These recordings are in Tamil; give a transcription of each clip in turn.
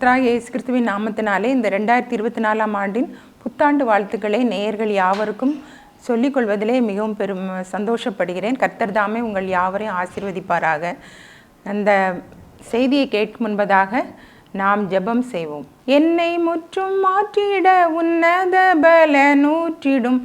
கர்த்தராகிய இயேசு கிறிஸ்துவின் நாமத்தினாலே இந்த 2024 ஆண்டின் புத்தாண்டு வாழ்த்துக்களை நேயர்கள் யாவருக்கும் சொல்லிக் கொள்வதிலே மிகவும் பெரும் சந்தோஷப்படுகிறேன். கர்த்தர் தாமே உங்கள் யாவரையும் ஆசீர்வதிப்பாராக. அந்த செய்தியை கேட்கும் முன்பதாக நாம் ஜெபம் செய்வோம். என்னை முற்றும் மாற்றிட உன்னத பல நூற்றிடும்,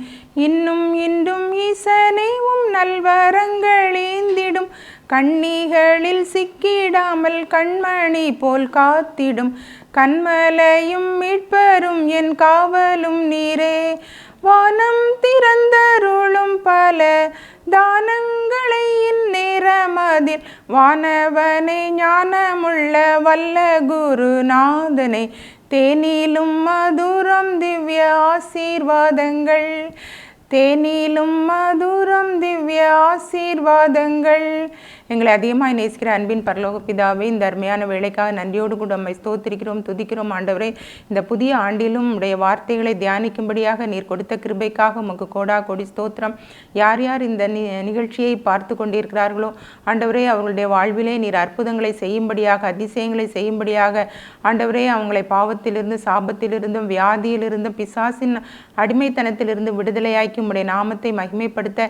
இன்னும் இன்றும் ஈசனையும் நல்வரங்கள் ஏந்திடும், கண்ணிகளில் சிக்கிடாமல் கண்மணி போல் காத்திடும், கண்மலையும் மீட்பரும் என் காவலும் நீரே. வானம் திறந்தருளும் பல தானங்களை இந்நேரமதில், வானவனை ஞானமுள்ள வல்ல குருநாதனை, தேனிலும் மதுரம் திவ்ய ஆசீர்வாதங்கள், தேனிலும் மதுரம் திவ்ய ஆசீர்வாதங்கள். எங்களை அதிகமாக நேசிக்கிற அன்பின் பரலோக பிதாவே, இந்த அருமையான வேலைக்காக நன்றியோடு கூட நம்மை ஸ்தோத்திரிக்கிறோம், துதிக்கிறோம். ஆண்டவரே, இந்த புதிய ஆண்டிலும் உடைய வார்த்தைகளை தியானிக்கும்படியாக நீர் கொடுத்த கிருபைக்காக உமக்கு கோடா கோடி ஸ்தோத்திரம். யார் யார் இந்த நிகழ்ச்சியை பார்த்து கொண்டிருக்கிறார்களோ ஆண்டவரே, அவர்களுடைய வாழ்விலே நீர் அற்புதங்களை செய்யும்படியாக, அதிசயங்களை செய்யும்படியாக ஆண்டவரே, அவங்களை பாவத்திலிருந்து, சாபத்திலிருந்தும், வியாதியிலிருந்தும், பிசாசின் அடிமைத்தனத்திலிருந்து விடுதலையாக்கி உம்முடைய நாமத்தை மகிமைப்படுத்த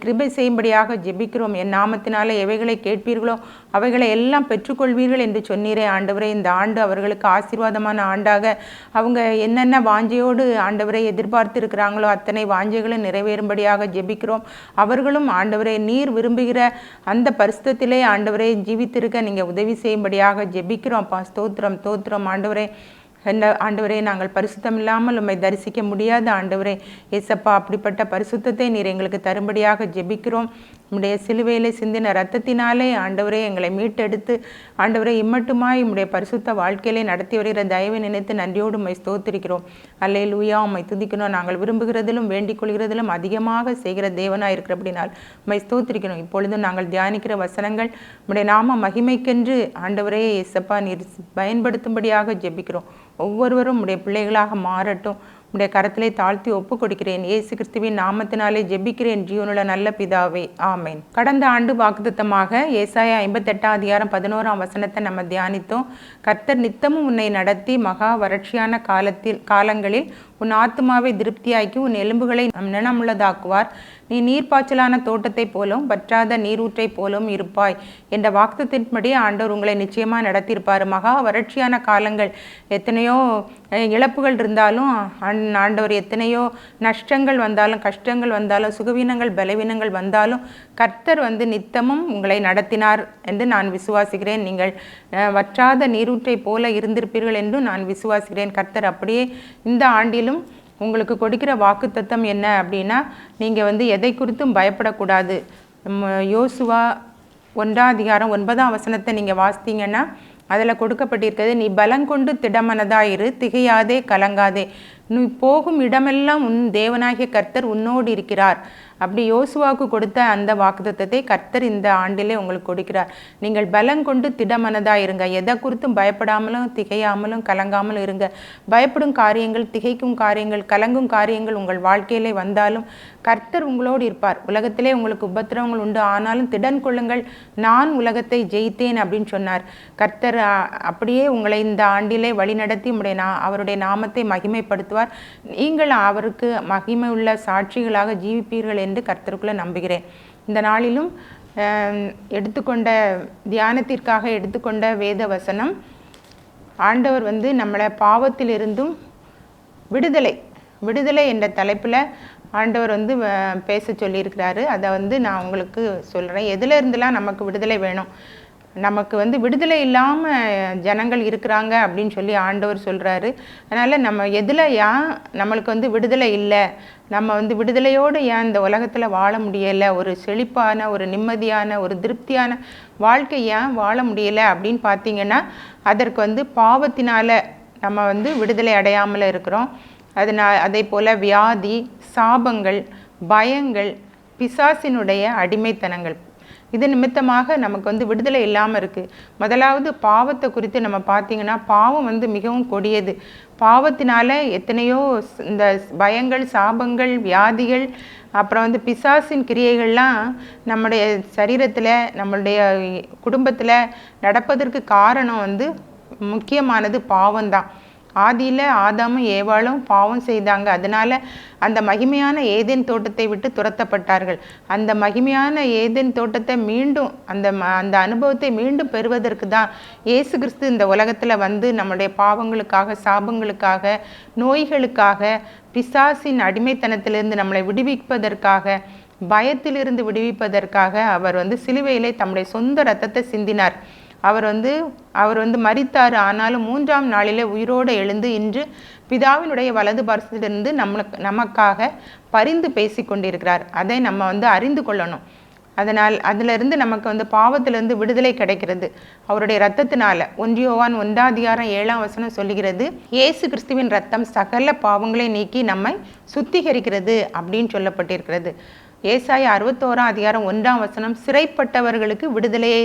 கிருபை செய்யும்படியாக ஜெபிக்கிறோம். என் நாமத்தினாலே எவைகளை கேட்பீர்களோ அவைகளை எல்லாம் பெற்றுக்கொள்வீர்கள் என்று சொன்னீரே. ஆண்டவரே, இந்த ஆண்டு அவர்களுக்கு ஆசீர்வாதமான ஆண்டாக, அவங்க என்னென்ன வாஞ்சையோடு ஆண்டவரை எதிர்பார்த்து இருக்கிறாங்களோ அத்தனை வாஞ்சைகளும் நிறைவேறும்படியாக ஜெபிக்கிறோம். அவர்களும் ஆண்டவரை நீர் விரும்புகிற அந்த பரிசுத்தத்திலே ஆண்டவரை ஜீவித்திருக்க நீங்கள் உதவி செய்யும்படியாக ஜெபிக்கிறோம். ஸ்தோத்திரம் தோத்திரம். ஆண்டவரே, நாங்கள் பரிசுத்தம் இல்லாமல் உம்மை தரிசிக்க முடியாத ஆண்டவரே ஏசப்பா, அப்படிப்பட்ட பரிசுத்தத்தை நீர் எங்களுக்கு தரும்படியாக ஜெபிக்கிறோம். உம்முடைய சிலுவையிலே சிந்தின இரத்தத்தினாலே ஆண்டவரே எங்களை மீட்டெடுத்து ஆண்டவரே இம்மட்டுமாய் உம்முடைய பரிசுத்த வாழ்க்கையிலே நடத்தி வருகிற தயவை நினைத்து நன்றியோடு உம்மை ஸ்தோத்திரிக்கிறோம். அல்லேலூயா. உம்மை துதிக்கணும். நாங்கள் விரும்புகிறதிலும் வேண்டிக் கொள்கிறதிலும் அதிகமாக செய்கிற தேவனாக இருக்கிறபடினால் உம்மை ஸ்தோத்திரிக்கணும். இப்பொழுதும் நாங்கள் தியானிக்கிற வசனங்கள் உம்முடைய நாம மகிமைக்கென்று ஆண்டவரே ஏசப்பா நீர் பயன்படுத்தும்படியாக ஜெபிக்கிறோம். ஒவ்வொருவரும் உடைய பிள்ளைகளாக மாறட்டும். உடைய கரத்திலே தாழ்த்தி ஒப்பு கொடுக்கிறேன். இயேசு கிறிஸ்துவின் நாமத்தினாலே ஜெபிக்கிறேன் ஜீவனுள்ள நல்ல பிதாவே, ஆமேன். கடந்த ஆண்டு வாக்குத்தத்தமாக ஏசாயா 58:11 வசனத்தை நம்ம தியானித்தோம். கர்த்தர் நித்தமும் உன்னை நடத்தி மகா வறட்சியான காலங்களில் உன் ஆத்மாவை திருப்தியாக்கி உன் எலும்புகளை நினமுள்ளதாக்குவார். நீ நீர்ப்பாய்ச்சலான தோட்டத்தை போலும் வற்றாத நீரூற்றை போலும் இருப்பாய் என்ற வாக்குத்தத்தின்படி ஆண்டவர் உங்களை நிச்சயமாக நடத்தியிருப்பார். மகா வறட்சியான காலங்கள், எத்தனையோ இழப்புகள் இருந்தாலும் ஆண்டவர், எத்தனையோ நஷ்டங்கள் வந்தாலும், கஷ்டங்கள் வந்தாலும், சுகவீனங்கள் பலவீனங்கள் வந்தாலும் கர்த்தர் நித்தமும் உங்களை நடத்தினார் என்று நான் விசுவாசிக்கிறேன். நீங்கள் வற்றாத நீரூற்றை போல இருந்திருப்பீர்கள் என்று நான் விசுவாசிக்கிறேன். கர்த்தர் அப்படியே இந்த ஆண்டிலும் உங்களுக்கு கொடுக்கிற வாக்குத்தத்தம் என்ன அப்படின்னா, நீங்கள் எதை குறித்தும் பயப்படக்கூடாது. யோசுவா 1:9 நீங்கள் வாசித்தீங்கன்னா அதில் கொடுக்கப்பட்டிருக்கிறது, நீ பலங்கொண்டு திடமனதாயிரு, திகையாதே, கலங்காதே, நீ போகும் இடமெல்லாம் உன் தேவனாகிய கர்த்தர் உன்னோடு இருக்கிறார். அப்படி யோசுவாவுக்கு கொடுத்த அந்த வாக்குத்தத்தத்தை கர்த்தர் இந்த ஆண்டிலே உங்களுக்கு கொடுக்கிறார். நீங்கள் பலங்கொண்டு திடமனதாக இருங்க. எதை குறித்தும் பயப்படாமலும் திகையாமலும் கலங்காமலும் இருங்க. பயப்படும் காரியங்கள், திகைக்கும் காரியங்கள், கலங்கும் காரியங்கள் உங்கள் வாழ்க்கையிலே வந்தாலும் கர்த்தர் உங்களோடு இருப்பார். உலகத்திலே உங்களுக்கு உபத்திரவங்கள் உண்டு, ஆனாலும் திடன் கொள்ளுங்கள், நான் உலகத்தை ஜெயித்தேன் அப்படின்னு சொன்னார். கர்த்தர் அப்படியே உங்களை இந்த ஆண்டிலே வழிநடத்தி அவருடைய நாமத்தை மகிமைப்படுத்துவார். நீங்கள் அவருக்கு மகிமை உள்ள சாட்சிகளாக ஜீவிப்பீர்கள் என்று கர்த்தருக்குள்ள நம்புகிறேன். இந்த நாளிலும் தியானத்திற்காக எடுத்துக்கொண்ட வேத வசனம், ஆண்டவர் நம்மளை பாவத்திலிருந்தும் விடுதலை என்ற தலைப்பில் ஆண்டவர் பேச சொல்லியிருக்கிறாரு. அதை நான் உங்களுக்கு சொல்கிறேன். எதில் இருந்தெல்லாம் நமக்கு விடுதலை வேணும், நமக்கு விடுதலை இல்லாமல் ஜனங்கள் இருக்கிறாங்க அப்படின்னு சொல்லி ஆண்டவர் சொல்கிறாரு. அதனால் நம்ம எதில் ஏன் நம்மளுக்கு விடுதலை இல்லை, நம்ம விடுதலையோடு ஏன் இந்த உலகத்தில் வாழ முடியலை, ஒரு செழிப்பான, ஒரு நிம்மதியான, ஒரு திருப்தியான வாழ்க்கை ஏன் வாழ முடியலை அப்படின்னு பார்த்தீங்கன்னா, அதற்கு பாவத்தினால் நம்ம விடுதலை அடையாமல் இருக்கிறோம். அதே போல் வியாதி, சாபங்கள், பயங்கள், பிசாசினுடைய அடிமைத்தனங்கள், இது நிமித்தமாக நமக்கு விடுதலை இல்லாமல் இருக்குது. முதலாவது பாவத்தை குறித்து நம்ம பார்த்திங்கன்னா, பாவம் மிகவும் கொடியது. பாவத்தினால எத்தனையோ இந்த பயங்கள், சாபங்கள், வியாதிகள், அப்புறம் பிசாசின் கிரியைகள்லாம் நம்முடைய சரீரத்தில், நம்மளுடைய குடும்பத்தில் நடப்பதற்கு காரணம் முக்கியமானது பாவம்தான். ஆதியில் ஆதாமும் ஏவாளும் பாவம் செய்தாங்க. அதனால் அந்த மகிமையான ஏதேன் தோட்டத்தை விட்டு துரத்தப்பட்டார்கள். அந்த மகிமையான ஏதேன் தோட்டத்தை மீண்டும் அந்த அனுபவத்தை மீண்டும் பெறுவதற்கு தான் இயேசு கிறிஸ்து இந்த உலகத்தில் வந்து நம்முடைய பாவங்களுக்காக, சாபங்களுக்காக, நோய்களுக்காக, பிசாசின் அடிமைத்தனத்திலிருந்து நம்மளை விடுவிப்பதற்காக, பயத்திலிருந்து விடுவிப்பதற்காக அவர் வந்து சிலுவையிலே தம்முடைய சொந்த இரத்தத்தை சிந்தினார். அவர் வந்து மரித்தார். ஆனாலும் 3ஆம் நாளிலே உயிரோடு எழுந்து இன்று பிதாவினுடைய வலது பார்சத்திலிருந்து நமக்காக பரிந்து பேசி கொண்டிருக்கிறார். அதை நம்ம வந்து அறிந்து கொள்ளணும். அதனால் அதிலிருந்து நமக்கு வந்து பாவத்திலிருந்து விடுதலை கிடைக்கிறது அவருடைய இரத்தத்தினால. 1 யோவான் 1:7 சொல்லுகிறது, இயேசு கிறிஸ்துவின் இரத்தம் சகல பாவங்களை நீக்கி நம்மை சுத்திகரிக்கிறது அப்படின்னு சொல்லப்பட்டிருக்கிறது. ஏசாயா 61:1 சிறைப்பட்டவர்களுக்கு விடுதலையை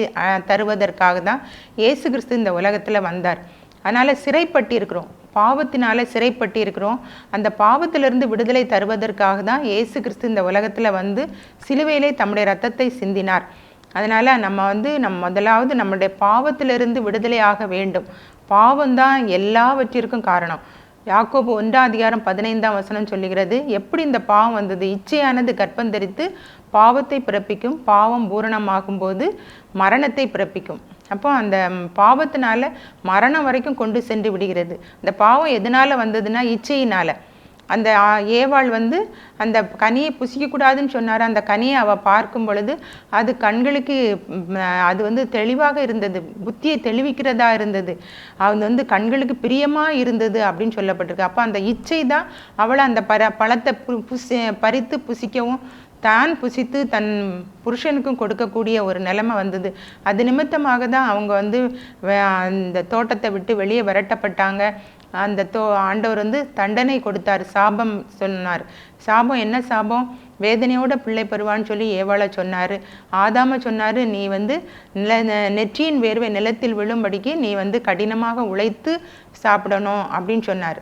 தருவதற்காக தான் இயேசு கிறிஸ்து இந்த உலகத்தில் வந்தார். அதனால் சிறைப்பட்டிருக்கிறோம், பாவத்தினால சிறைப்பட்டு இருக்கிறோம். அந்த பாவத்திலிருந்து விடுதலை தருவதற்காக தான் இயேசு கிறிஸ்து இந்த உலகத்தில் வந்து சிலுவையிலே தம்முடைய இரத்தத்தை சிந்தினார். அதனால் நம்ம முதலாவது நம்முடைய பாவத்திலிருந்து விடுதலை ஆக வேண்டும். பாவம்தான் எல்லாவற்றிற்கும் காரணம். யாக்கோபு 1:15 சொல்லுகிறது, எப்படி இந்த பாவம் வந்தது? இச்சையானது கர்ப்பம் தரித்து பாவத்தை பிறப்பிக்கும், பாவம் பூரணமாகும் போது மரணத்தை பிறப்பிக்கும். அப்போ அந்த பாவத்தினால மரணம் வரைக்கும் கொண்டு சென்று விடுகிறது. அந்த பாவம் எதனால் வந்ததுன்னா இச்சையினால். அந்த ஏவாள் வந்து அந்த கனியை புசிக்கக்கூடாதுன்னு சொன்னார். அந்த கனியை அவள் பார்க்கும் பொழுது அது கண்களுக்கு அது வந்து தெளிவாக இருந்தது, புத்தியை தெளிவிக்கிறதா இருந்தது, அது வந்து கண்களுக்கு பிரியமாக இருந்தது அப்படின்னு சொல்லப்பட்டிருக்கு. அப்போ அந்த இச்சை தான் அவளை அந்த பழத்தை பறித்து புசிக்கவும், தான் புசித்து தன் புருஷனுக்கும் கொடுக்கக்கூடிய ஒரு நிலைமை வந்தது. அது நிமித்தமாக தான் அவங்க வந்து அந்த தோட்டத்தை விட்டு வெளியே விரட்டப்பட்டாங்க. அந்த ஆண்டவர் வந்து தண்டனை கொடுத்தார், சாபம் சொன்னார். சாபம் என்ன சாபம்? வேதனையோட பிள்ளை பெறுவான்னு சொல்லி ஏவாளை சொன்னார். ஆதாம சொன்னார், நீ வந்து நெற்றியின் வேர்வை நிலத்தில் விழும்படிக்கு நீ வந்து கடினமாக உழைத்து சாப்பிடணும் அப்படின்னு சொன்னார்.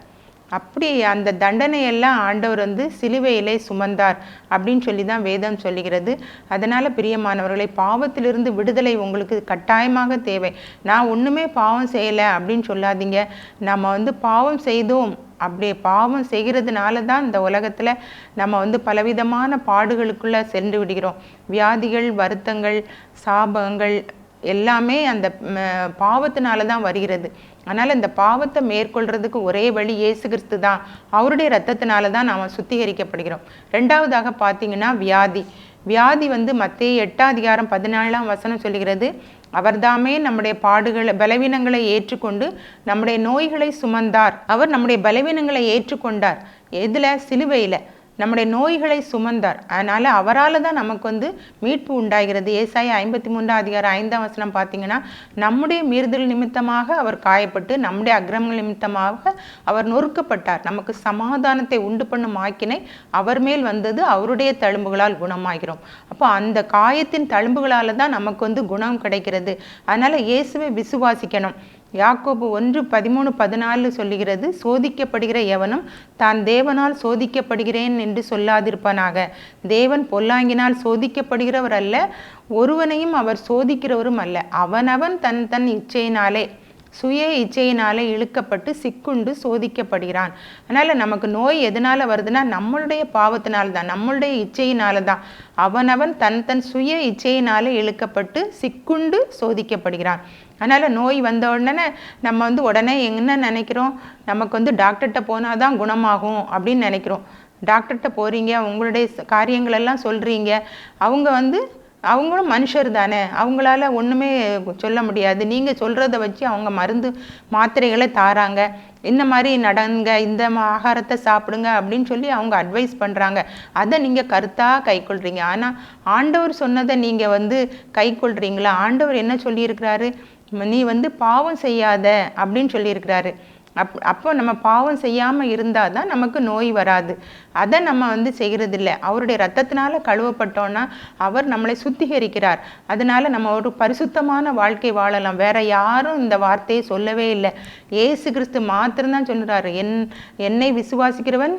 அப்படி அந்த தண்டனையெல்லாம் ஆண்டவர் வந்து சிலுவையிலே சுமந்தார் அப்படின்னு சொல்லி தான் வேதம் சொல்லுகிறது. அதனால் பிரியமானவர்களை, பாவத்திலிருந்து விடுதலை உங்களுக்கு கட்டாயமாக தேவை. நான் ஒன்றுமே பாவம் செய்யலை அப்படின்னு சொல்லாதீங்க. நம்ம வந்து பாவம் செய்தோம், அப்படி பாவம் செய்கிறதுனால தான் இந்த உலகத்தில் நம்ம வந்து பலவிதமான பாடுகளுக்குள்ளே சென்று விடுகிறோம். வியாதிகள், வருத்தங்கள், சாபங்கள் எல்லாமே அந்த பாவத்தினால தான் வருகிறது. அதனால் இந்த பாவத்தை மேற்கொள்கிறதுக்கு ஒரே வழி இயேசு கிறிஸ்து தான். அவருடைய இரத்தத்தினால தான் நாம் சுத்திகரிக்கப்படுகிறோம். ரெண்டாவதாக பார்த்தீங்கன்னா வியாதி வந்து மத்தேயு 8:17 சொல்லுகிறது, அவர்தாமே நம்முடைய பலவீனங்களை ஏற்றுக்கொண்டு நம்முடைய நோய்களை சுமந்தார். அவர் நம்முடைய பலவீனங்களை ஏற்றுக்கொண்டார். எதில்? சிலுவையில் நம்முடைய நோய்களை சுமந்தார். அதனால் அவரால் தான் நமக்கு வந்து மீட்பு உண்டாகிறது. ஏசாயா 53:5 பார்த்தீங்கன்னா, நம்முடைய மீறுதல் நிமித்தமாக அவர் காயப்பட்டு, நம்முடைய அக்கிரமங்கள் நிமித்தமாக அவர் நொறுக்கப்பட்டார், நமக்கு சமாதானத்தை உண்டு பண்ணும் ஆக்கினை அவர் மேல் வந்தது, அவருடைய தழும்புகளால் குணமாகிறோம். அப்போ அந்த காயத்தின் தழும்புகளால் தான் நமக்கு வந்து குணம் கிடைக்கிறது. அதனால் இயேசுவை விசுவாசிக்கணும். யாக்கோபு 1:13-14 சொல்லுகிறது, சோதிக்கப்படுகிற எவனும் தான் தேவனால் சோதிக்கப்படுகிறேன் என்று சொல்லாதிருப்பானாக. தேவன் பொல்லாங்கினால் சோதிக்கப்படுகிறவர் அல்ல, ஒருவனையும் அவர் சோதிக்கிறவரும் அல்ல. அவனவன் தன் இச்சையினாலே, சுய இச்சையினாலே இழுக்கப்பட்டு சிக்குண்டு சோதிக்கப்படுகிறான். அதனால் நமக்கு நோய் எதனால் வருதுன்னா நம்மளுடைய பாவத்தினால தான், நம்மளுடைய இச்சையினால தான். அவனவன் தன் சுய இச்சையினாலே இழுக்கப்பட்டு சிக்குண்டு சோதிக்கப்படுகிறான். அதனால் நோய் வந்த உடனே நம்ம வந்து உடனே என்ன நினைக்கிறோம்? நமக்கு வந்து டாக்டர்கிட்ட போனால் தான் குணமாகும் அப்படின்னு நினைக்கிறோம். டாக்டர்கிட்ட போகிறீங்க, உங்களுடைய காரியங்களெல்லாம் சொல்கிறீங்க, அவங்களும் மனுஷர் தானே, அவங்களால ஒன்றுமே சொல்ல முடியாது. நீங்கள் சொல்கிறத வச்சு அவங்க மருந்து மாத்திரைகளை தாராங்க, இந்த மாதிரி நடங்க, இந்த ஆகாரத்தை சாப்பிடுங்க அப்படின்னு சொல்லி அவங்க அட்வைஸ் பண்ணுறாங்க. அதை நீங்கள் கருத்தாக கை கொள்கிறீங்க. ஆனால் ஆண்டவர் சொன்னதை நீங்கள் வந்து கை கொள்கிறீங்களா? ஆண்டவர் என்ன சொல்லியிருக்கிறாரு? நீ வந்து பாவம் செய்யாத அப்படின்னு சொல்லியிருக்கிறாரு. அப்போ நம்ம பாவம் செய்யாமல் இருந்தால் தான் நமக்கு நோய் வராது. அதை நம்ம வந்து செய்கிறதில்ல. அவருடைய இரத்தத்தினால கழுவப்பட்டோன்னா அவர் நம்மளை சுத்திகரிக்கிறார். அதனால் நம்ம ஒரு பரிசுத்தமான வாழ்க்கை வாழலாம். வேற யாரும் இந்த வார்த்தையை சொல்லவே இல்லை. இயேசு கிறிஸ்து மாத்திரம்தான் சொல்கிறாரு, என்னை விசுவாசிக்கிறவன்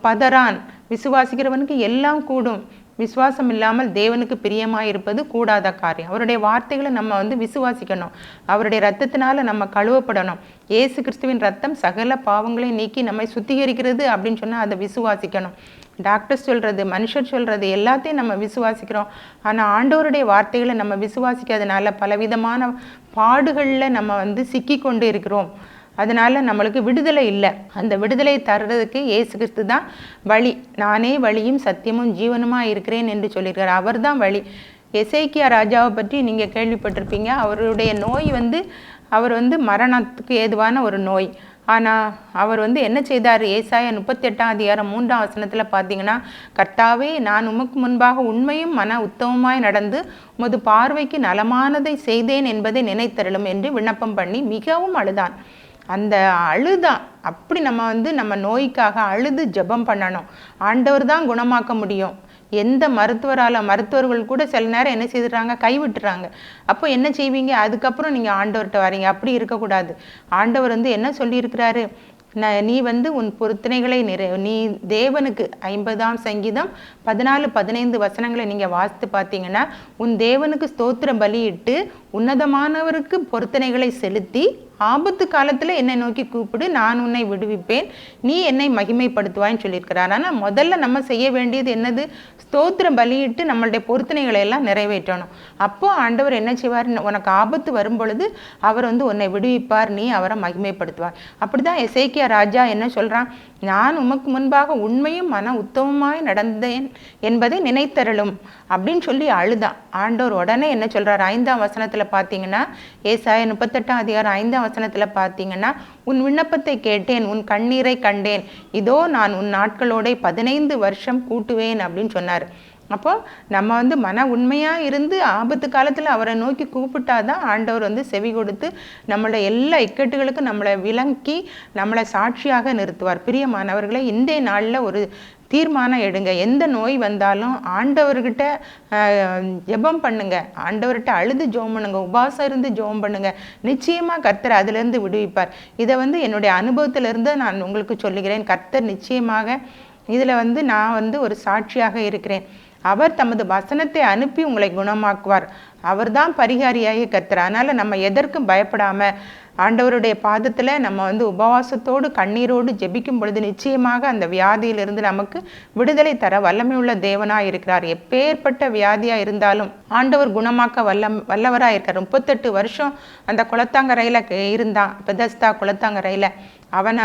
பதறான், விசுவாசிக்கிறவனுக்கு எல்லாம் கூடும். விசுவாசம் இல்லாமல் தேவனுக்கு பிரியமாக இருப்பது கூடாத காரியம். அவருடைய வார்த்தைகளை நம்ம விசுவாசிக்கணும். அவருடைய இரத்தத்தினால நம்ம கழுவப்படணும். இயேசு கிறிஸ்துவின் ரத்தம் சகல பாவங்களை நீக்கி நம்மை சுத்திகரிக்கிறது அப்படின்னு சொன்னால் அதை விசுவாசிக்கணும். டாக்டர்ஸ் சொல்கிறது, மனுஷர் சொல்கிறது எல்லாத்தையும் நம்ம விசுவாசிக்கிறோம். ஆனால் ஆண்டவருடைய வார்த்தைகளை நம்ம விசுவாசிக்காதனால பலவிதமான பாடுகளில் நம்ம சிக்கி கொண்டு இருக்கிறோம். அதனால் நம்மளுக்கு விடுதலை இல்லை. அந்த விடுதலை தர்றதுக்கு இயேசு கிறிஸ்து தான் வழி. நானே வழியும் சத்தியமும் ஜீவனுமாக இருக்கிறேன் என்று சொல்லியிருக்கார். அவர் தான் வழி. எசேக்கியா ராஜாவை பற்றி நீங்கள் கேள்விப்பட்டிருப்பீங்க. அவருடைய நோய் அவர் மரணத்துக்கு ஏதுவான ஒரு நோய். ஆனால் அவர் என்ன செய்தார்? ஏசாயா 38:3 பார்த்தீங்கன்னா, கர்த்தாவே, நான் உமக்கு முன்பாக உண்மையும் மன உத்தமமாய் நடந்து உமது பார்வைக்கு நலமானதை செய்தேன் என்பதை நினைத்தருளும் என்று விண்ணப்பம் பண்ணி மிகவும் அழுதான். அந்த அழுதான். அப்படி நம்ம நோய்க்காக அழுது ஜெபம் பண்ணணும். ஆண்டவர் தான் குணமாக்க முடியும். எந்த மருத்துவர்கள் கூட சில நேரம் என்ன செய்துறாங்க? கைவிட்டுறாங்க. அப்போ என்ன செய்வீங்க? அதுக்கப்புறம் நீங்கள் ஆண்டவர்கிட்ட வரீங்க. அப்படி இருக்கக்கூடாது. ஆண்டவர் என்ன சொல்லியிருக்கிறாரு? நீ உன் பொருத்தனைகளை நீ தேவனுக்கு 50ஆம் சங்கீதம் 14-15 நீங்கள் வாசித்து பார்த்தீங்கன்னா, உன் தேவனுக்கு ஸ்தோத்திர பலியிட்டு உன்னதமானவருக்கு பொருத்தனைகளை செலுத்தி ஆபத்து காலத்தில் என்னை நோக்கி கூப்பிடு, நான் உன்னை விடுவிப்பேன், நீ என்னை மகிமைப்படுத்துவான்னு சொல்லியிருக்கிறார். ஆனால் முதல்ல நம்ம செய்ய வேண்டியது என்னது? ஸ்தோத்திர பலியிட்டு நம்மளுடைய பொருத்தனைகளை எல்லாம் நிறைவேற்றணும். அப்போ ஆண்டவர் என்ன செய்வார்? உனக்கு ஆபத்து வரும் பொழுது அவர் உன்னை விடுவிப்பார், நீ அவரை மகிமைப்படுத்துவார். அப்படிதான் எசேக்கியா ராஜா என்ன சொல்றான்? நான் உமக்கு முன்பாக உண்மையும் மன உத்தமமாய் நடந்தேன் என்பதை நினைத்தருளும் அப்படின்னு சொல்லி அழுதான். ஆண்டவர் உடனே என்ன சொல்றார்? 5ஆம் வசனத்தில் பார்த்தீங்கன்னா, ஏசாயா 38:5 பார்த்தீங்கன்னா, உன் விண்ணப்பத்தை கேட்டேன், உன் கண்ணீரை கண்டேன், இதோ நான் உன் நாட்களோட 15 வருஷம் கூட்டுவேன் அப்படின்னு சொன்னார். அப்போ நம்ம மன உண்மையாக இருந்து ஆபத்து காலத்தில் அவரை நோக்கி கூப்பிட்டாதான் ஆண்டவர் செவி கொடுத்து நம்மளோட எல்லா இக்கட்டுகளுக்கும் நம்மளை விளங்கி நம்மளை சாட்சியாக நிறுத்துவார். பிரியமானவர்களை, இந்த நாளில் ஒரு தீர்மானம் எடுங்க. எந்த நோய் வந்தாலும் ஆண்டவர்கிட்ட ஜெபம் பண்ணுங்க. ஆண்டவர்கிட்ட அழுது ஜெபம் பண்ணுங்க. உபவாசம் இருந்து ஜெபம் பண்ணுங்க. நிச்சயமாக கர்த்தர் அதிலிருந்து விடுவிப்பார். இதை என்னுடைய அனுபவத்திலிருந்து நான் உங்களுக்கு சொல்லுகிறேன். கர்த்தர் நிச்சயமாக இதில் நான் ஒரு சாட்சியாக இருக்கிறேன். அவர் தமது வசனத்தை அனுப்பி உங்களை குணமாக்குவார். அவர் தான் பரிகாரியாகி கர்த்தர். அதனால் நம்ம எதற்கும் பயப்படாமல் ஆண்டவருடைய பாதத்தில் நம்ம உபவாசத்தோடு கண்ணீரோடு ஜெபிக்கும் பொழுது நிச்சயமாக அந்த வியாதியிலிருந்து நமக்கு விடுதலை தர வல்லமை உள்ள தேவனாக இருக்கிறார். எப்பேற்பட்ட வியாதியாக இருந்தாலும் ஆண்டவர் குணமாக்க வல்லவராக இருக்கார். 38 வருஷம் அந்த குளத்தாங்கரையில் இருந்தான். பெதஸ்தா குளத்தாங்கரையில் அவனை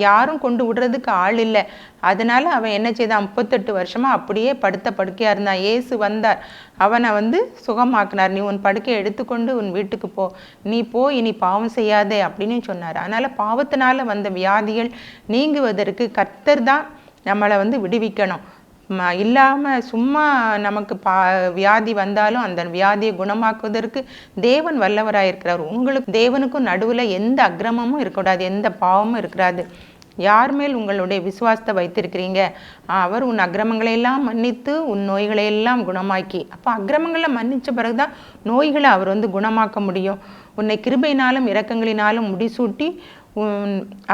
யாரும் கொண்டு விடுறதுக்கு ஆள் இல்லை. அதனால அவன் என்ன செய்தான்? 38 வருஷமாக அப்படியே படுத்த படுக்கையாக இருந்தான். இயேசு வந்தார், அவனை சுகமாக்கினார். நீ உன் படுக்கையை எடுத்துக்கொண்டு உன் வீட்டுக்கு போ, நீ போ, இனி பாவம் செய்யாதே அப்படின்னு சொன்னார். அதனால் பாவத்தினால வந்த வியாதிகள் நீங்குவதற்கு கர்த்தர் தான் நம்மளை விடுவிக்கணும். இல்லாமல் சும்மா நமக்கு வியாதி வந்தாலும் அந்த வியாதியை குணமாக்குவதற்கு தேவன் வல்லவராயிருக்கிறார். உங்களுக்கு தேவனுக்கும் நடுவில் எந்த அக்கிரமமும் இருக்கக்கூடாது, எந்த பாவமும் இருக்கக்கூடாது. யார் மேல் உங்களுடைய விசுவாசத்தை வைத்திருக்கிறீங்க? அவர் உன் அக்கிரமங்களை எல்லாம் மன்னித்து உன் நோய்களை எல்லாம் குணமாக்கி. அப்போ அக்கிரமங்களை மன்னித்த பிறகுதான் நோய்களை அவர் குணமாக்க முடியும். உன்னை கிருபையினாலும் இரக்கங்களினாலும் முடிசூட்டி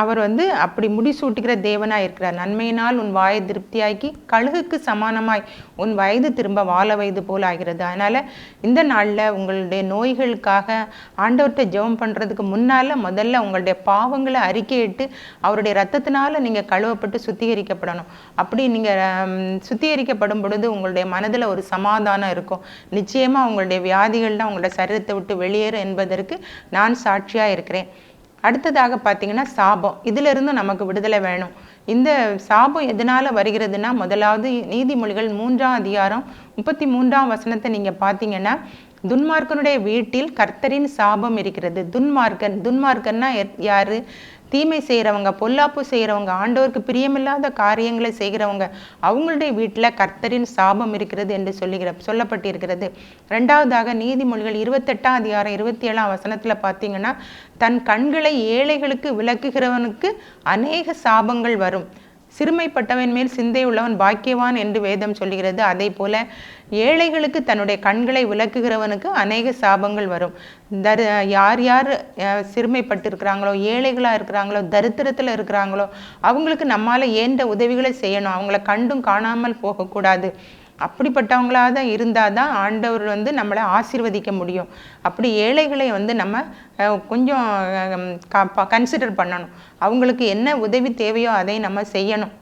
அவர் அப்படி முடிசூட்டுகிற தேவனாக இருக்கிறார். நன்மையினால் உன் வாயை திருப்தியாக்கி கழுகுக்கு சமானமாய் உன் வயது திரும்ப வாழ வயது போல் ஆகிறது. அதனால் இந்த நாளில் உங்களுடைய நோய்களுக்காக ஆண்டவர்கிட்ட ஜெபம் பண்ணுறதுக்கு முன்னால் முதல்ல உங்களுடைய பாவங்களை அறிக்கையிட்டு அவருடைய இரத்தத்தினால நீங்கள் கழுவப்பட்டு சுத்திகரிக்கப்படணும். அப்படி நீங்கள் சுத்திகரிக்கப்படும் பொழுது உங்களுடைய மனதில் ஒரு சமாதானம் இருக்கும். நிச்சயமாக உங்களுடைய வியாதிகள்லாம் உங்களுடைய சரீரத்தை விட்டு வெளியேறும் என்பதற்கு நான் சாட்சியாக இருக்கிறேன். அடுத்ததாக பார்த்தீங்கன்னா சாபம். இதிலிருந்து நமக்கு விடுதலை வேணும். இந்த சாபம் எதனால் வருகிறதுனா, முதலாவது நீதிமொழிகள் 3ஆம் அதிகாரம் 33ஆம் வசனத்தை நீங்கள் பார்த்தீங்கன்னா, துன்மார்க்கனுடைய வீட்டில் கர்த்தரின் சாபம் இருக்கிறது. துன்மார்க்கன்னா யாரு? தீமை செய்கிறவங்க, பொல்லாப்பு செய்கிறவங்க, ஆண்டவருக்கு பிரியமில்லாத காரியங்களை செய்கிறவங்க, அவங்களுடைய வீட்டில் கர்த்தரின் சாபம் இருக்கிறது என்று சொல்லப்பட்டிருக்கிறது. ரெண்டாவதாக நீதிமொழிகள் 28ஆம் அதிகாரம் 27ஆம் வசனத்தில் பார்த்தீங்கன்னா, தன் கண்களை ஏழைகளுக்கு விளக்குகிறவனுக்கு அநேக சாபங்கள் வரும். சிறுமைப்பட்டவன் மேல் சிந்தை உள்ளவன் பாக்கியவான் என்று வேதம் சொல்லுகிறது. அதே போல ஏழைகளுக்கு தன்னுடைய கண்களை விளக்குகிறவனுக்கு அநேக சாபங்கள் வரும். யார் யார் சிறுமைப்பட்டு இருக்கிறாங்களோ, ஏழைகளாக இருக்கிறாங்களோ, தரித்திரத்தில் இருக்கிறாங்களோ, அவங்களுக்கு நம்மால் ஏன்ற உதவிகளை செய்யணும். அவங்கள கண்டும் காணாமல் போகக்கூடாது. அப்படிப்பட்டவங்களாக தான் இருந்தால் தான் ஆண்டவர் வந்து நம்மளை ஆசீர்வதிக்க முடியும். அப்படி ஏழைகளை வந்து நம்ம கொஞ்சம் கன்சிடர் பண்ணணும். அவங்களுக்கு என்ன உதவி தேவையோ அதை நம்ம செய்யணும்.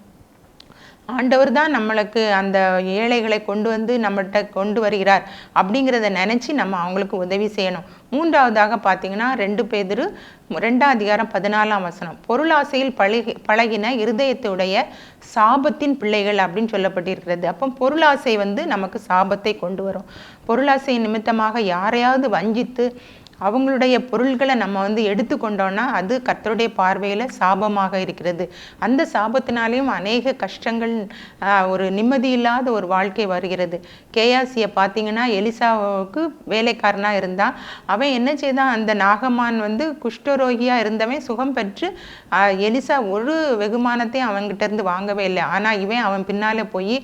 ஆண்டவர் தான் நம்மளுக்கு அந்த ஏழைகளை கொண்டு வந்து நம்மகிட்ட கொண்டு வருகிறார் அப்படிங்கிறத நினச்சி நம்ம அவங்களுக்கு உதவி செய்யணும். மூன்றாவதாக பார்த்தீங்கன்னா 2 பேதுரு 2:14 பொருளாசையில் பழகின இருதயத்துடைய சாபத்தின் பிள்ளைகள் அப்படின்னு சொல்லப்பட்டிருக்கிறது. அப்போ பொருளாசை வந்து நமக்கு சாபத்தை கொண்டு வரும். பொருளாசை நிமித்தமாக யாரையாவது வஞ்சித்து அவங்களுடைய பொருள்களை நம்ம வந்து எடுத்துக்கொண்டோன்னா அது கர்த்தருடைய பார்வையில் சாபமாக இருக்கிறது. அந்த சாபத்தினாலேயும் அநேக கஷ்டங்கள், ஒரு நிம்மதி இல்லாத ஒரு வாழ்க்கை வருகிறது. கேயாசியை பார்த்தீங்கன்னா எலிசாவுக்கு வேலைக்காரனாக இருந்தான். அவன் என்ன செய்தான், அந்த நாகமான் வந்து குஷ்டரோகியாக இருந்தவன் சுகம் பெற்று எலிசா ஒரு வெகுமானத்தையும் அவன்கிட்ட இருந்து வாங்கவே இல்லை. ஆனால் அவன் பின்னால் போய்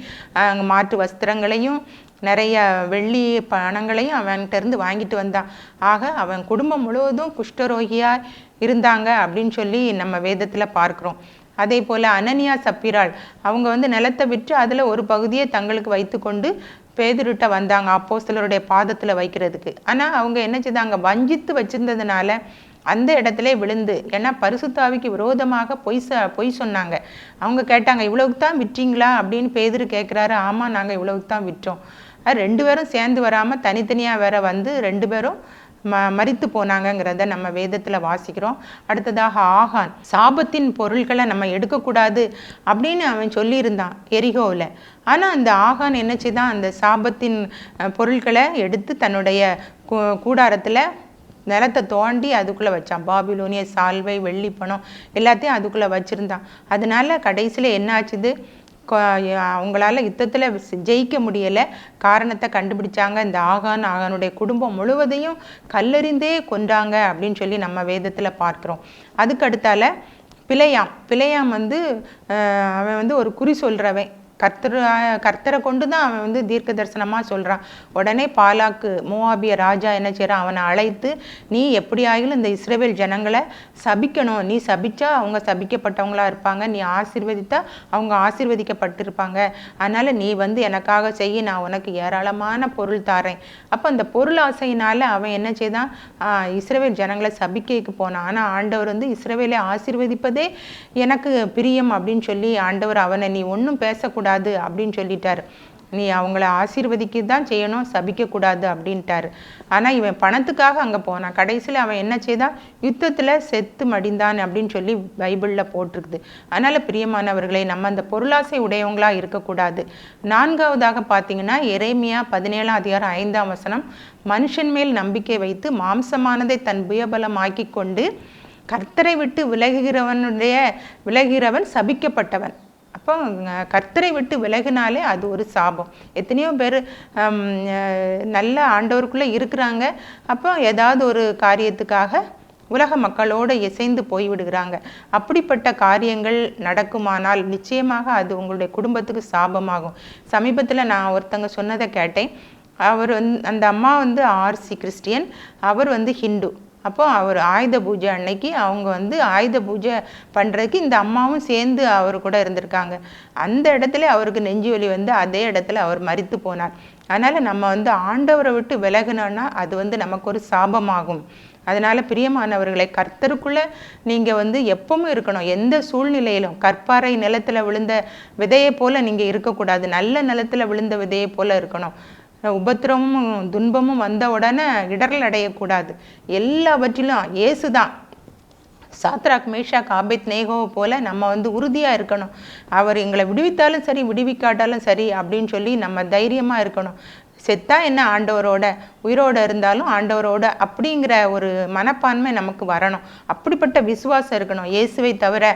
மாற்று வஸ்திரங்களையும் நிறைய வெள்ளி பணங்களையும் அவன்கிட்ட இருந்து வாங்கிட்டு வந்தான். ஆக அவன் குடும்பம் முழுவதும் குஷ்டரோகியாக இருந்தாங்க அப்படின்னு சொல்லி நம்ம வேதத்தில் பார்க்குறோம். அதே போல் அனனியா சப்பிராள் அவங்க வந்து நிலத்தை விற்று அதில் ஒரு பகுதியை தங்களுக்கு வைத்து கொண்டு பேதுருட்ட வந்தாங்க அப்போஸ்தலருடைய பாதத்தில் வைக்கிறதுக்கு. ஆனால் அவங்க என்ன செய்தாங்க, வஞ்சித்து வச்சிருந்ததுனால அந்த இடத்துல விழுந்து, ஏன்னா பரிசுத்தாவிக்கு விரோதமாக பொய் சொன்னாங்க. அவங்க கேட்டாங்க, இவ்வளவுக்கு தான் விற்றீங்களா அப்படின்னு பேதுரு கேட்குறாரு. ஆமாம், நாங்கள் இவ்வளவுக்கு தான் விற்றோம். அது 2 பேரும் சேர்ந்து வராமல் தனித்தனியாக வேற வந்து 2 பேரும் மரித்து போனாங்கங்கிறத நம்ம வேதத்தில் வாசிக்கிறோம். அடுத்ததாக ஆகான் சாபத்தின் பொருள்களை நம்ம எடுக்கக்கூடாது அப்படின்னு அவன் சொல்லியிருந்தான் எரிகோவில். ஆனால் அந்த ஆகான் என்ன செய்தான், அந்த சாபத்தின் பொருட்களை எடுத்து தன்னுடைய கூடாரத்தில் நிலத்தை தோண்டி அதுக்குள்ளே வச்சான். பாபிலோனிய சால்வை, வெள்ளி பணம் எல்லாத்தையும் அதுக்குள்ளே வச்சுருந்தான். அதனால கடைசியில் என்ன ஆச்சுது, அவங்களால யுத்தத்தில் ஜெயிக்க முடியலை. காரணத்தை கண்டுபிடிச்சாங்க. இந்த ஆகானுடைய குடும்பம் முழுவதையும் கல்லெறிந்தே கொன்றாங்க அப்படின்னு சொல்லி நம்ம வேதத்தில் பார்க்குறோம். அதுக்கு அடுத்தால பிழையாம் வந்து அவன் வந்து ஒரு குறி சொல்கிறவன். கர்த்தரை கொண்டு தான் அவன் வந்து தீர்க்க தரிசனமாக சொல்கிறான். உடனே பாலாக்கு மோவாபிய ராஜா என்ன செய்கிறான், அவனை அழைத்து, நீ எப்படி ஆகிலும் இந்த இஸ்ரவேல் ஜனங்களை சபிக்கணும். நீ சபிச்சா அவங்க சபிக்கப்பட்டவங்களா இருப்பாங்க, நீ ஆசீர்வதித்தா அவங்க ஆசீர்வதிக்கப்பட்டிருப்பாங்க. அதனால் நீ வந்து எனக்காக செய்ய, நான் உனக்கு ஏராளமான பொருள் தாரேன். அப்போ அந்த பொருள் ஆசையினால் அவன் என்ன செய்தான், இஸ்ரவேல் ஜனங்களை சபிக்கைக்கு போனான். ஆனால் ஆண்டவர் வந்து இஸ்ரவேலை ஆசீர்வதிப்பதே எனக்கு பிரியம் அப்படின்னு சொல்லி ஆண்டவர் அவனை நீ ஒன்றும் பேசக்கூடாது அப்படின்னு சொல்லிட்டாரு. நீ அவங்கள ஆசீர்வதிக்க தான் செய்யணும், சபிக்கக்கூடாது அப்படின்ட்டாரு. ஆனால் இவன் பணத்துக்காக அங்கே போனான். கடைசியில் அவன் என்ன செய்தான், யுத்தத்தில் செத்து மடிந்தான் அப்படின்னு சொல்லி பைபிளில் போட்டிருக்குது. அதனால் பிரியமானவர்களை, நம்ம அந்த பொருளாசை உடையவங்களாக இருக்கக்கூடாது. 4வதாக பார்த்தீங்கன்னா எரேமியா 17:5 மனுஷன் மேல் நம்பிக்கை வைத்து மாம்சமானதை தன் புயபலமாக்கி கொண்டு கர்த்தரை விட்டு விலகிறவன் சபிக்கப்பட்டவன். அப்போ கர்த்தரை விட்டு விலகினாலே அது ஒரு சாபம். எத்தனையோ பேர் நல்ல ஆண்டவருக்குள்ளே இருக்கிறாங்க, அப்போ ஏதாவது ஒரு காரியத்துக்காக உலக மக்களோடு இசைந்து போய்விடுகிறாங்க. அப்படிப்பட்ட காரியங்கள் நடக்குமானால் நிச்சயமாக அது உங்களுடைய குடும்பத்துக்கு சாபமாகும். சமீபத்தில் நான் ஒருத்தங்க சொன்னதை கேட்டேன். அவர் அந்த அம்மா வந்து ஆர்சி கிறிஸ்டியன், அவர் வந்து ஹிந்து. அப்போ அவர் ஆயுத பூஜை அன்னைக்கு அவங்க வந்து ஆயுத பூஜை பண்ணுறதுக்கு இந்த அம்மாவும் சேர்ந்து அவர் கூட இருந்திருக்காங்க. அந்த இடத்துல அவருக்கு நெஞ்சு வலி வந்து அதே இடத்துல அவர் மரித்து போனார். அதனால் நம்ம வந்து ஆண்டவரை விட்டு விலகினோன்னா அது வந்து நமக்கு ஒரு சாபமாகும். அதனால் பிரியமானவர்களை, கர்த்தருக்குள்ளே நீங்கள் வந்து எப்பவும் இருக்கணும். எந்த சூழ்நிலையிலும் கற்பாறை நிலத்தில் விழுந்த விதையை போல் நீங்கள் இருக்கக்கூடாது. நல்ல நிலத்தில் விழுந்த விதையை போல் இருக்கணும். உபத்திரமும் துன்பமும் வந்த உடனே இடரல் அடையக்கூடாது. எல்லாவற்றிலும் இயேசு தான். சாத்ராக் மேஷாக் ஆபேத்நேகோவை போல நம்ம வந்து உறுதியாக இருக்கணும். அவர் எங்களை விடுவித்தாலும் சரி விடுவிக்காட்டாலும் சரி அப்படின்னு சொல்லி நம்ம தைரியமாக இருக்கணும். செத்தா என்ன ஆண்டவரோட, உயிரோடு இருந்தாலும் ஆண்டவரோட அப்படிங்கிற ஒரு மனப்பான்மை நமக்கு வரணும். அப்படிப்பட்ட விசுவாசம் இருக்கணும். இயேசுவை தவிர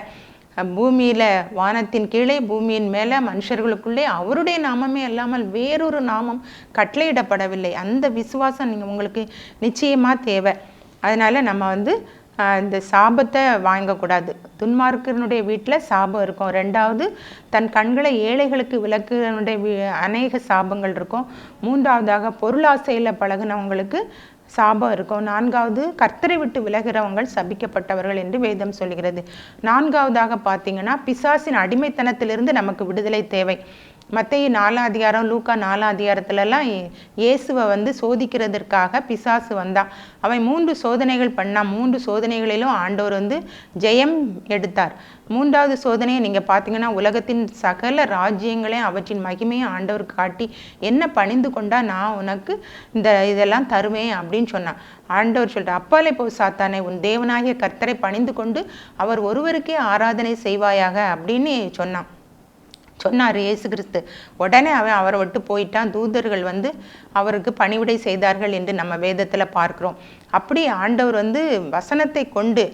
பூமியில், வானத்தின் கீழே பூமியின் மேலே மனுஷர்களுக்குள்ளே அவருடைய நாமமே அல்லாமல் வேறொரு நாமம் கட்டளையிடப்படவில்லை. அந்த விசுவாசம் உங்களுக்கு நிச்சயமாக தேவை. அதனால் நம்ம வந்து இந்த சாபத்தை வாங்கக்கூடாது. துன்மார்க்கனுடைய வீட்டில் சாபம் இருக்கும். 2வது, தன் கண்களை ஏழைகளுக்கு விளக்குனுடைய அநேக சாபங்கள் இருக்கும். 3வதாக பொருளாசையில் பழகினவங்களுக்கு சாபம் இருக்கும். 4வது, கர்த்தரை விட்டு விலகிறவங்கள் சபிக்கப்பட்டவர்கள் என்று வேதம் சொல்கிறது. 4வதாக பார்த்தீங்கன்னா பிசாசின் அடிமைத்தனத்திலிருந்து நமக்கு விடுதலை தேவை. மத்தேயு 4ஆம் அதிகாரம், லூக்கா 4ஆம் அதிகாரத்துலலாம் இயேசுவை வந்து சோதிக்கிறதற்காக பிசாசு வந்தான். அவன் 3 சோதனைகள் பண்ணான். 3 சோதனைகளிலும் ஆண்டவர் வந்து ஜெயம் எடுத்தார். 3வது சோதனையை நீங்கள் பார்த்தீங்கன்னா, உலகத்தின் சகல ராஜ்யங்களையும் அவற்றின் மகிமையும் ஆண்டவருக்கு காட்டி, என்ன பணிந்து கொண்டா நான் உனக்கு இதெல்லாம் தருவேன் அப்படின்னு சொன்னான். ஆண்டவர் சொல்லிட்டு, அப்பாலே போ சாத்தானே, உன் தேவனாகிய கர்த்தரை பணிந்து கொண்டு அவர் ஒருவருக்கே ஆராதனை செய்வாயாக அப்படின்னு சொன்னார் இயேசு கிறிஸ்து. உடனே அவன் அவரை விட்டு போயிட்டான். தூதர்கள் வந்து அவருக்கு பணிவிடை செய்தார்கள் என்று நம்ம வேதத்தில் பார்க்குறோம். அப்படி ஆண்டவர் வந்து வசனத்தை கொண்டு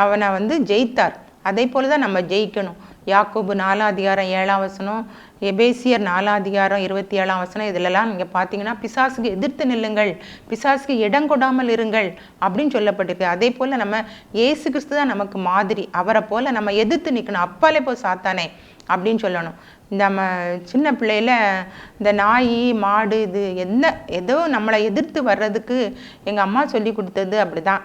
அவனை வந்து ஜெயித்தார். அதே போல தான் நம்ம ஜெயிக்கணும். யாக்கோபு 4ஆம் அதிகாரம் 7ஆம் வசனம், எபேசியர் 4ஆம் அதிகாரம் 27ஆம் வசனம், இதிலெல்லாம் நீங்கள் பார்த்தீங்கன்னா பிசாசுக்கு எதிர்த்து நில்லுங்கள், பிசாசுக்கு இடம் கொடாமல் இருங்கள் அப்படின்னு சொல்லப்பட்டிருக்கு. அதே போல் நம்ம இயேசு கிறிஸ்து தான் நமக்கு மாதிரி. அவரை போல் நம்ம எதிர்த்து நிற்கணும். அப்பாலே போ சாத்தானே அப்படின்னு சொல்லணும். நம்ம சின்ன பிள்ளையில இந்த நாய் மாடு இது ஏதோ நம்மளை எதிர்த்து வர்றதுக்கு எங்கள் அம்மா சொல்லி கொடுத்தது அப்படி தான்.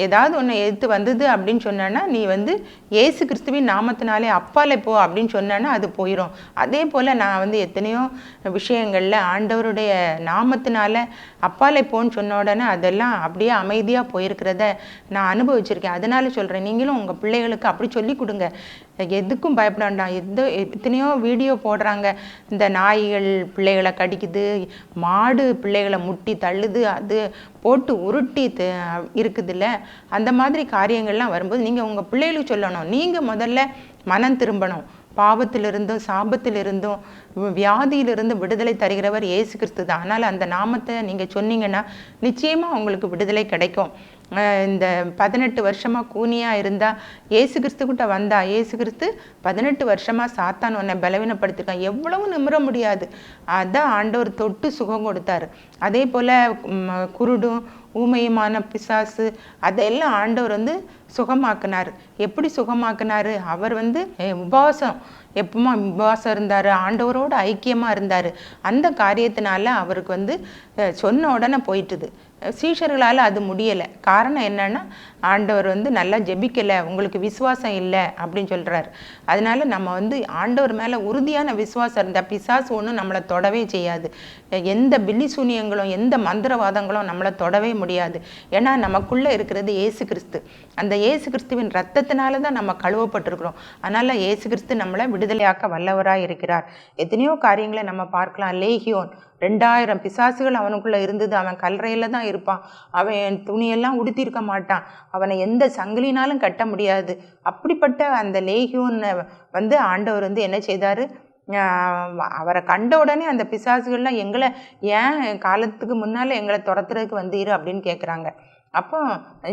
ஏதாவது ஒன்று எதிர்த்து வந்தது அப்படின்னு சொன்னேன்னா, நீ வந்து இயேசு கிறிஸ்துவின் நாமத்தினாலே அப்பாலே போ அப்படின்னு சொன்னேன்னா அது போயிடும். அதே போல் நான் வந்து எத்தனையோ விஷயங்களில் ஆண்டவருடைய நாமத்தினால அப்பாலே போன்னு சொன்ன உடனே அதெல்லாம் அப்படியே அமைதியாக போயிருக்கிறத நான் அனுபவிச்சிருக்கேன். அதனால சொல்கிறேன், நீங்களும் உங்கள் பிள்ளைகளுக்கு அப்படி சொல்லி கொடுங்க. எதுக்கும் பயப்பட வேண்டாம். எத்தனையோ வீடியோ போடுறாங்க, இந்த நாய்கள் பிள்ளைகளை கடிக்குது, மாடு பிள்ளைகளை முட்டி தள்ளுது, அது போட்டு உருட்டி இருக்குதுல்ல, அந்த மாதிரி காரியங்கள்லாம் வரும்போது நீங்கள் உங்கள் பிள்ளைகளுக்கு சொல்லணும். நீங்கள் முதல்ல மனம் திரும்பணும். பாவத்திலிருந்தும் சாபத்திலிருந்தும் வியாதியிலிருந்து விடுதலை தருகிறவர் இயேசு கிறிஸ்து தான். அதனால் அந்த நாமத்தை நீங்கள் சொன்னீங்கன்னா நிச்சயமாக உங்களுக்கு விடுதலை கிடைக்கும். இந்த 18 வருஷமாக கூனியாக இருந்தால் இயேசு கிறிஸ்துக்கிட்ட வந்தா, இயேசு கிறிஸ்து 18 வருஷமாக சாத்தான் உன்னை பலவீனப்படுத்திருக்கான், எவ்வளவு நிமிர முடியாது, அதான் ஆண்டவர் தொட்டு சுகம் கொடுத்தாரு. அதே போல் குருடும் ஊமையுமான பிசாசு அதெல்லாம் ஆண்டவர் வந்து சுகமாக்குனார். எப்படி சுகமாக்குனார்? அவர் வந்து உபவாசம், எப்பவுமா உபவாசம் இருந்தார், ஆண்டவரோடு ஐக்கியமாக இருந்தார். அந்த காரியத்தினால அவருக்கு வந்து சொன்ன உடனே போயிட்டுது. சீஷர்களால் அது முடியலை. காரணம் என்னன்னா, ஆண்டவர் வந்து நல்லா ஜெபிக்கலை, உங்களுக்கு விசுவாசம் இல்லை அப்படின்னு சொல்கிறார். அதனால நம்ம வந்து ஆண்டவர் மேலே உறுதியான விசுவாசம் இருந்தால் பிசாசு ஒன்றும் நம்மளை தொடவே செய்யாது. எந்த பில்லி சூனியங்களும் எந்த மந்திரவாதங்களும் நம்மளை தொடவே முடியாது. ஏன்னா நமக்குள்ளே இருக்கிறது இயேசு கிறிஸ்து. அந்த இயேசு கிறிஸ்துவின் ரத்தத்தினால தான் நம்ம கழுவப்பட்டிருக்கிறோம். அதனால் இயேசு கிறிஸ்து நம்மளை விடுதலையாக்க வல்லவராக இருக்கிறார். எத்தனையோ காரியங்களை நம்ம பார்க்கலாம். லேகியோன் 2000 பிசாசுகள் அவனுக்குள்ளே இருந்தது. அவன் கல்லறையில் தான் இருப்பான். அவன் துணியெல்லாம் உடுத்திருக்க மாட்டான். அவனை எந்த சங்கிலினாலும் கட்ட முடியாது. அப்படிப்பட்ட அந்த லேகியோனை வந்து ஆண்டவர் வந்து என்ன செய்தார்? அவரை கண்ட உடனே அந்த பிசாசுகள்லாம் எங்களை ஏன் காலத்துக்கு முன்னால் எங்களை துரத்துறதுக்கு வந்தீர் அப்படின்னு கேட்குறாங்க. அப்போ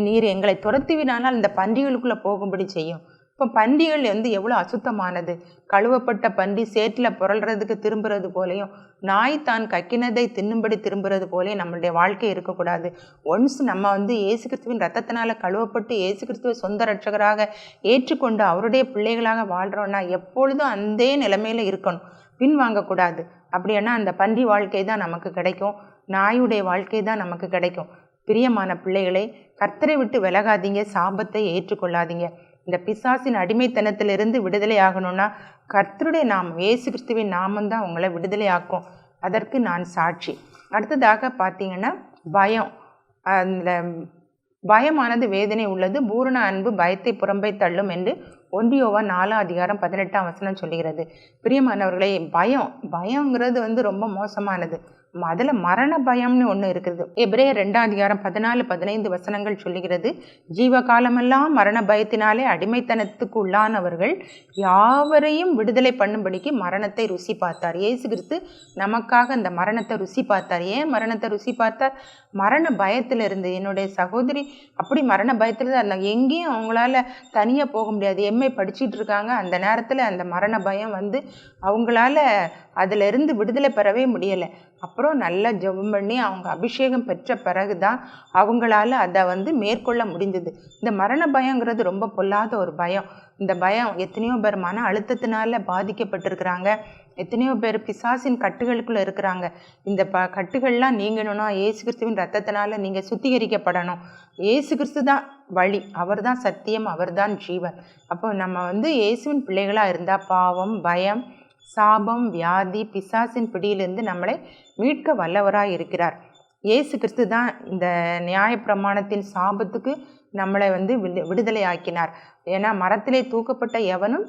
நீர் எங்களை துரத்துவினானால் இந்த பன்றிகளுக்குள்ளே போகும்படி செய்யும். இப்போ பன்றிகள் வந்து எவ்வளோ அசுத்தமானது. கழுவப்பட்ட பன்றி சேற்றில் புரள்றதுக்கு திரும்புறது போலையும், நாய் தான் கக்கினதை தின்னும்படி திரும்புறது போலையும் நம்மளுடைய வாழ்க்கை இருக்கக்கூடாது. ஒன்ஸ் நம்ம வந்து இயேசு கிறிஸ்துவின் ரத்தத்தினால கழுவப்பட்டு இயேசு கிறிஸ்துவை சொந்த ரட்சகராக ஏற்றுக்கொண்டு அவருடைய பிள்ளைகளாக வாழ்கிறோன்னா எப்பொழுதும் அந்த நிலைமையில் இருக்கணும், பின் வாங்கக்கூடாது. அப்படின்னா அந்த பன்றி வாழ்க்கை தான் நமக்கு கிடைக்கும், நாயுடைய வாழ்க்கை தான் நமக்கு கிடைக்கும். பிரியமான பிள்ளைகளை, கர்த்தரை விட்டு விலகாதீங்க, சாபத்தை ஏற்றுக்கொள்ளாதீங்க. இந்த பிசாசின் அடிமைத்தனத்திலிருந்து விடுதலை ஆகணும்னா கர்த்தருடைய நாமம், இயேசு கிறிஸ்துவின் நாமம்தான் உங்களை விடுதலை ஆக்கும். அதற்கு நான் சாட்சி. அடுத்ததாக பார்த்தீங்கன்னா பயம். அந்த பயமானது வேதனை உள்ளது, பூரண அன்பு பயத்தை புறம்பை தள்ளும் என்று 1 யோவான் 4ஆம் அதிகாரம் 18ஆம் வசனம் சொல்லுகிறது. பிரியமானவர்களே, பயங்கிறது வந்து ரொம்ப மோசமானது. அதில் மரண பயம்னு ஒன்று இருக்குது. எபிரேயர் 2ஆம் அதிகாரம் 14-15 வசனங்கள் சொல்லுகிறது, ஜீவகாலமெல்லாம் மரண பயத்தினாலே அடிமைத்தனத்துக்கு உள்ளானவர்கள் யாவரையும் விடுதலை பண்ணும்படிக்கு மரணத்தை ருசி பார்த்தார். இயேசு கிறிஸ்து நமக்காக அந்த மரணத்தை ருசி பார்த்தார். ஏன் மரணத்தை ருசி பார்த்தார்? மரண பயத்தில் இருந்து. என்னுடைய சகோதரி அப்படி மரண பயத்தில் தான் இருந்தாங்க. எங்கேயும் அவங்களால தனியாக போக முடியாது. எம்ஏ படிச்சுட்டு இருக்காங்க. அந்த நேரத்தில் அந்த மரண பயம் வந்து அவங்களால அதிலிருந்து விடுதலை பெறவே முடியலை. அப்புறம் நல்லா ஜெபம் பண்ணி அவங்க அபிஷேகம் பெற்ற பிறகு தான் அவங்களால அதை வந்து மேற்கொள்ள முடிந்தது. இந்த மரண பயங்கிறது ரொம்ப பொல்லாத ஒரு பயம். இந்த பயம் எத்தனையோ பேர் மன அழுத்தத்தினால பாதிக்கப்பட்டிருக்கிறாங்க. எத்தனையோ பேர் பிசாசின் கட்டுகளுக்குள்ளே இருக்கிறாங்க. இந்த கட்டுகள்லாம் நீங்கணும்னா இயேசு கிறிஸ்துவின் ரத்தத்தினால நீங்கள் சுத்திகரிக்கப்படணும். இயேசு கிறிஸ்து தான் வழி, அவர் தான் சத்தியம், அவர் தான் ஜீவன். அப்போ நம்ம வந்து இயேசுவின் பிள்ளைகளாக இருந்தால் பாவம், பயம், சாபம், வியாதி, பிசாசின் பிடியிலிருந்து நம்மளை மீட்க வல்லவராய் இருக்கிறார். இயேசு கிறிஸ்து தான் இந்த நியாயப்பிரமாணத்தின் சாபத்துக்கு நம்மளை விடுதலை ஆக்கினார். ஏன்னா மரத்திலே தூக்கப்பட்ட எவனும்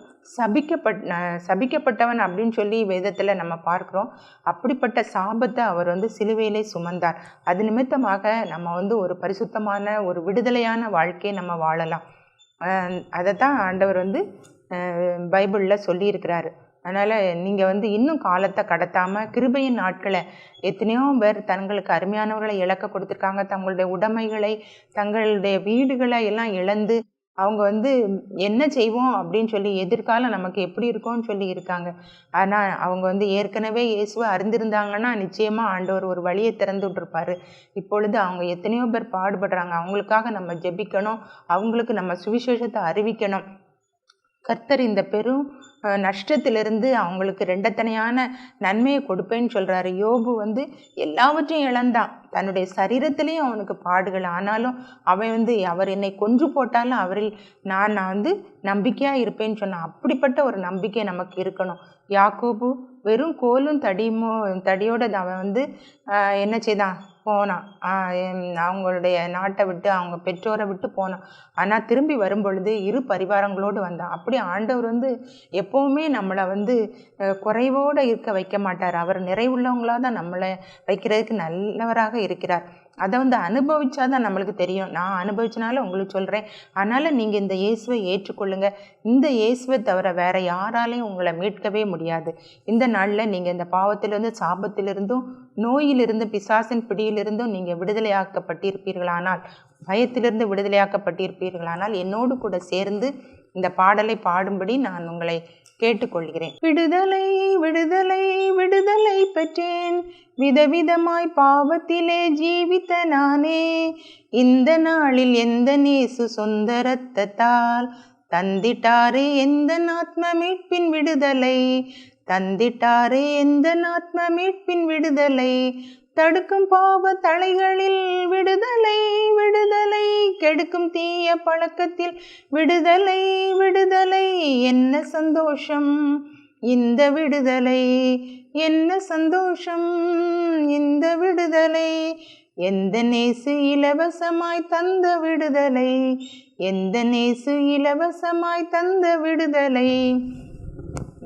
சபிக்கப்பட்டவன் அப்படின்னு சொல்லி வேதத்தில் நம்ம பார்க்குறோம். அப்படிப்பட்ட சாபத்தை அவர் சிலுவையிலே சுமந்தார். அது நிமித்தமாக நம்ம ஒரு பரிசுத்தமான ஒரு விடுதலையான வாழ்க்கையை நம்ம வாழலாம். அதை தான் ஆண்டவர் பைபிளில் சொல்லியிருக்கிறாரு. அதனால் நீங்கள் இன்னும் காலத்தை கடத்தாமல் கிருபையின் நாட்களை, எத்தனையோ பேர் தங்களுக்கு அருமையானவர்களை இழக்க கொடுத்துருக்காங்க. தங்களுடைய உடைமைகளை, தங்களுடைய வீடுகளை எல்லாம் இழந்து அவங்க என்ன செய்வோம் அப்படின்னு சொல்லி, எதிர்காலம் நமக்கு எப்படி இருக்கும்னு சொல்லி இருக்காங்க. ஆனால் அவங்க ஏற்கனவே இயேசுவை அறிந்திருந்தாங்கன்னா நிச்சயமாக ஆண்டவர் ஒரு வழியை திறந்து விட்டுருப்பாரு. இப்பொழுது அவங்க எத்தனையோ பேர் பாடுபடுறாங்க. அவங்களுக்காக நம்ம ஜெபிக்கணும், அவங்களுக்கு நம்ம சுவிசேஷத்தை அறிவிக்கணும். கர்த்தர் இந்த பெரும் நஷ்டத்திலிருந்து அவங்களுக்கு ரெண்டத்தனையான நன்மையை கொடுப்பேன்னு சொல்கிறாரு. யோபு எல்லாவற்றையும் இழந்தான். தன்னுடைய சரீரத்திலையும் அவனுக்கு பாடுகள். ஆனாலும் அவன் அவர் என்னை கொன்று போட்டாலும் அவரில் நான் நம்பிக்கையாக இருப்பேன்னு சொன்னான். அப்படிப்பட்ட ஒரு நம்பிக்கை நமக்கு இருக்கணும். யாக்கோபு வெறும் கோலும் தடியோட அவன் என்ன செய்தான், போனான். அவங்களுடைய நாட்டை விட்டு, அவங்க பெற்றோரை விட்டு போனான். ஆனால் திரும்பி வரும் பொழுது 2 பரிவாரங்களோடு வந்தான். அப்படி ஆண்டவர் எப்போவுமே நம்மளை குறைவோடு இருக்க வைக்க மாட்டார். அவர் நிறைவுள்ளவங்களாக தான் நம்மளை வைக்கிறதுக்கு நல்லவராக இருக்கிறார். அதை அனுபவிச்சாதான் நம்மளுக்கு தெரியும். நான் அனுபவிச்சனால உங்களுக்கு சொல்கிறேன். அதனால் நீங்கள் இந்த இயேசுவை ஏற்றுக்கொள்ளுங்க. இந்த இயேசுவை தவிர வேறு யாராலையும் உங்களை மீட்கவே முடியாது. இந்த நாளில் நீங்கள் இந்த பாவத்திலிருந்து, சாபத்திலிருந்தும், நோயிலிருந்து, பிசாசின் பிடியிலிருந்தும் நீங்கள் விடுதலையாக்கப்பட்டிருப்பீர்களானால், பயத்திலிருந்து விடுதலையாக்கப்பட்டிருப்பீர்களானால் என்னோடு கூட சேர்ந்து இந்த பாடலை பாடும்படி நான் உங்களை கேட்டுக்கொள்கிறேன். விடுதலை விடுதலை விடுதலை பெற்றேன், விதவிதமாய் பாவத்திலே ஜீவித்த நானே. இந்த நாளில் எந்த நேசு சொந்த இரத்தத்தால் தந்திட்டாரே எந்த ஆத்ம மீட்பின் விடுதலை, தந்திட்டாரே எந்த ஆத்ம மீட்பின் விடுதலை. தடுக்கும் பாவ தலைகளில் விடுதலை விடுதலை, கெடுக்கும் தீய பழக்கத்தில் விடுதலை விடுதலை. என்ன சந்தோஷம் இந்த விடுதலை, என்ன சந்தோஷம் இந்த விடுதலை. எந்த நேசு இலவசமாய் தந்த விடுதலை, எந்த நேசு இலவசமாய் தந்த விடுதலை.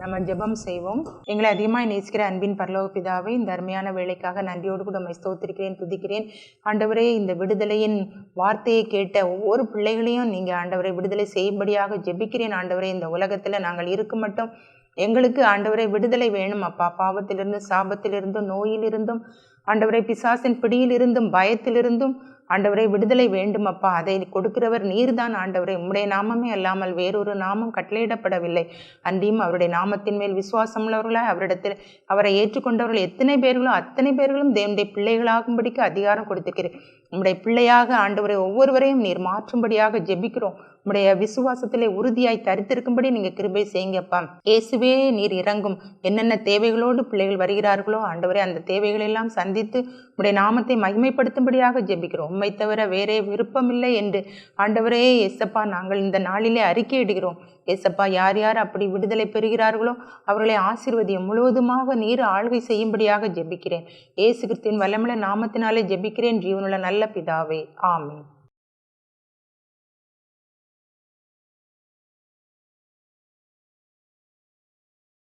நம்ம ஜெபம் செய்வோம். எங்களை அதிகமாக நேசிக்கிற அன்பின் பரலோக பிதாவே, இந்த அருமையான வேலைக்காக நன்றியோடு கூட உம்மை ஸ்தோத்திரிக்கிறேன், துதிக்கிறேன். ஆண்டவரே, இந்த விடுதலையின் வார்த்தையை கேட்ட ஒவ்வொரு பிள்ளைகளையும் நீங்கள் ஆண்டவரை விடுதலை செய்யும்படியாக ஜெபிக்கிறேன். ஆண்டவரே, இந்த உலகத்தில் நாங்கள் இருக்க மட்டும் எங்களுக்கு ஆண்டவரை விடுதலை வேணும் அப்பா. பாவத்திலிருந்து, சாபத்திலிருந்தும், நோயிலிருந்தும், ஆண்டவரை பிசாசின் பிடியிலிருந்தும், பயத்திலிருந்தும் ஆண்டவரை விடுதலை வேண்டும் அப்பா. அதை கொடுக்கிறவர் நீர்தான் ஆண்டவரை. உம்முடைய நாமமே அல்லாமல் வேறொரு நாமம் கட்டளையிடப்படவில்லை. அன்றியும் அவருடைய நாமத்தின் மேல் விசுவாசம் உள்ளவர்களாய் அவரிடத்தில் அவரை ஏற்றுக்கொண்டவர்கள் எத்தனை பேர்களோ அத்தனை பேர்களும் தேவனுடைய பிள்ளைகளாகும்படிக்கு அதிகாரம் கொடுத்திருக்கிறேன். உம்முடைய பிள்ளையாக ஆண்டவரை ஒவ்வொருவரையும் நீர் மாற்றும்படியாக ஜெபிக்கிறோம். உம்முடைய விசுவாசத்திலே உறுதியாய் தரித்திருக்கும்படி நீங்கள் கிருபை செய்யுங்கப்பா. இயேசுவே, நீர் இறங்கும். என்னென்ன தேவைகளோடு பிள்ளைகள் வருகிறார்களோ ஆண்டவரே, அந்த தேவைகளெல்லாம் சந்தித்து உம்முடைய நாமத்தை மகிமைப்படுத்தும்படியாக ஜெபிக்கிறோம். உம்மை தவிர வேறே விருப்பமில்லை என்று ஆண்டவரே ஏசப்பா நாங்கள் இந்த நாளிலே அறிக்கையிடுகிறோம். ஏசப்பா, யார் யார் அப்படி விடுதலை பெறுகிறார்களோ அவர்களை ஆசீர்வதியும். முழுவதுமாக நீர் ஆளுகை செய்யும்படியாக ஜெபிக்கிறேன். இயேசு கிறிஸ்துவின் வல்லமையுள்ள நாமத்தினாலே ஜெபிக்கிறேன், ஜீவனுள்ள நல்ல பிதாவே, ஆமென்.